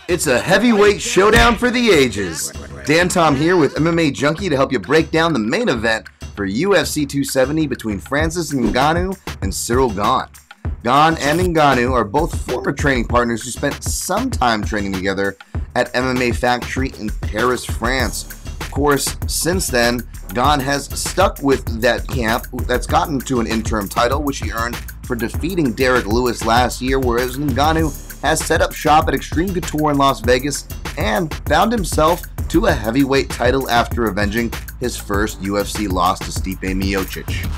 It's a heavyweight showdown for the ages. Dan Tom here with MMA Junkie to help you break down the main event for UFC 270 between Francis Ngannou and Ciryl Gane. Gane and Ngannou are both former training partners who spent some time training together at MMA Factory in Paris, France. Of course, since then, Gane has stuck with that camp that's gotten to an interim title, which he earned for defeating Derek Lewis last year, whereas Ngannou has set up shop at Extreme Couture in Las Vegas and found himself to a heavyweight title after avenging his first UFC loss to Stipe Miocic.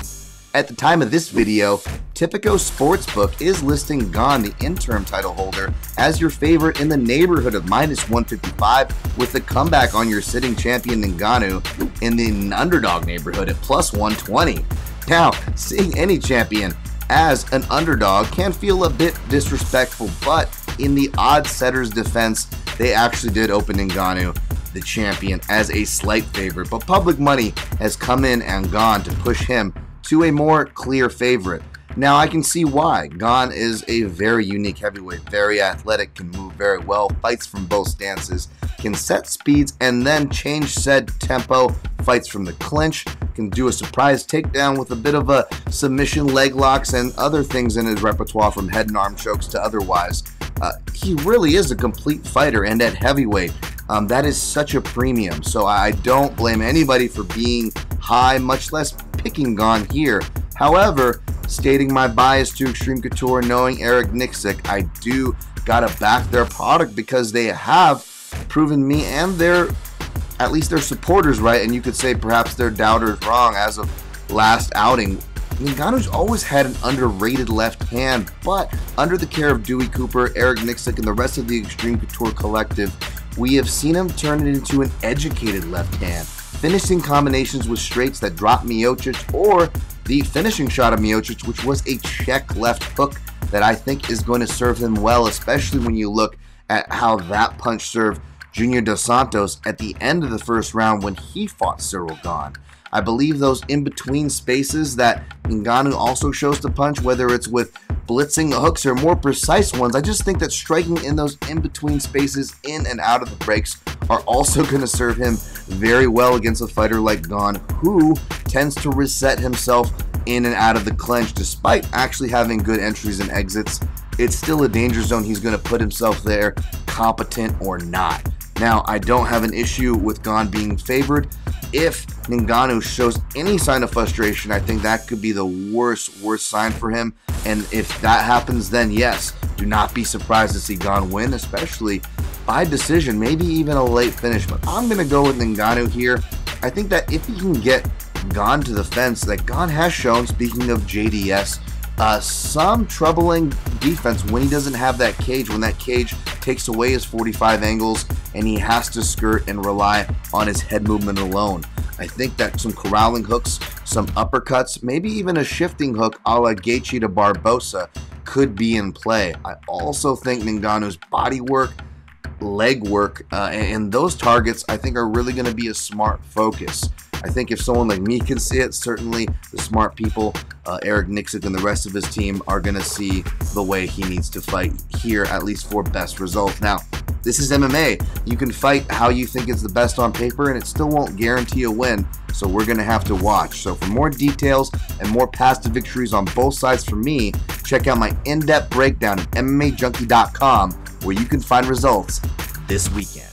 At the time of this video, Tipico Sportsbook is listing Gane, the interim title holder, as your favorite in the neighborhood of -155, with the comeback on your sitting champion Ngannou in the underdog neighborhood at +120. Now, seeing any champion as an underdog can feel a bit disrespectful, but in the odds setter's defense, they actually did open Ngannou, the champion, as a slight favorite, but public money has come in and gone to push him to a more clear favorite. Now I can see why. Gane is a very unique heavyweight, very athletic, can move very well, fights from both stances, can set speeds and then change said tempo, fights from the clinch, can do a surprise takedown with a bit of a submission, leg locks, and other things in his repertoire from head and arm chokes to otherwise. He really is a complete fighter, and at heavyweight, that is such a premium. So I don't blame anybody for being high, much less picking Gane here. However, stating my bias to Extreme Couture, knowing Eric Nixick, I do gotta back their product because they have proven me and at least their supporters right, and you could say perhaps their doubters wrong as of last outing. Ngannou's always had an underrated left hand, but under the care of Dewey Cooper, Eric Nixick, and the rest of the Extreme Couture collective, we have seen him turn it into an educated left hand, finishing combinations with straights that drop Miocic, or the finishing shot of Miocic, which was a check left hook that I think is going to serve him well, especially when you look at how that punch served Junior Dos Santos at the end of the first round when he fought Ciryl Gane. I believe those in-between spaces that Ngannou also shows to punch, whether it's with blitzing hooks or more precise ones, I just think that striking in those in-between spaces in and out of the breaks are also going to serve him very well against a fighter like Gane, who tends to reset himself in and out of the clinch. Despite actually having good entries and exits, it's still a danger zone. He's going to put himself there, competent or not. Now, I don't have an issue with Gane being favored. If Ngannou shows any sign of frustration, I think that could be the worst sign for him. And if that happens, then yes, do not be surprised to see Gane win, especially by decision, maybe even a late finish. But I'm going to go with Ngannou here. I think that if he can get Gane to the fence, that Gane has shown, speaking of JDS, some troubling defense when he doesn't have that cage, when that cage takes away his 45 angles and he has to skirt and rely on his head movement alone. I think that some corralling hooks, some uppercuts, maybe even a shifting hook a la Gaethje to Barbosa could be in play. I also think Ngannou's body work, leg work, and those targets I think are really going to be a smart focus. I think if someone like me can see it, certainly the smart people, Eric Nixick and the rest of his team, are going to see the way he needs to fight here, at least for best results. Now, this is MMA. You can fight how you think is the best on paper, and it still won't guarantee a win, so we're going to have to watch. So for more details and more past victories on both sides from me, check out my in-depth breakdown at MMAJunkie.com, where you can find results this weekend.